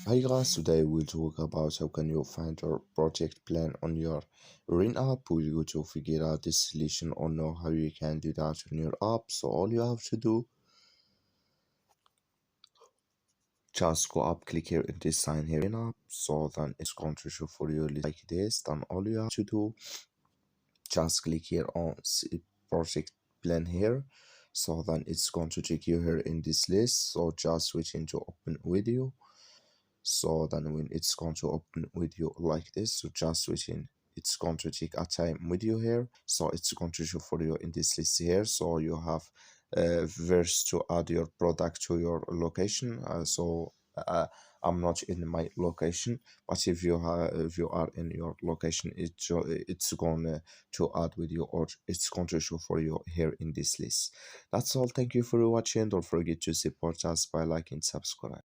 Hi guys, today we'll talk about how can you find your project plan on your Rain app. We'll go to figure out this solution or know how you can do that on your app. So all you have to do, just go up, click here in this sign here in app. So then it's going to show for you like this. Then all you have to do, just click here on project plan here. So then it's going to take you here in this list. So just switch into open video. So then when it's going to open with you like this, so just switch in, it's going to take a time with you here. So it's going to show for you in this list here. So you have verse to add your product to your location. I'm not in my location, but if you are in your location, it's going to add with you, or it's going to show for you here in this list. That's all. Thank you for watching. Don't forget to support us by liking, subscribe.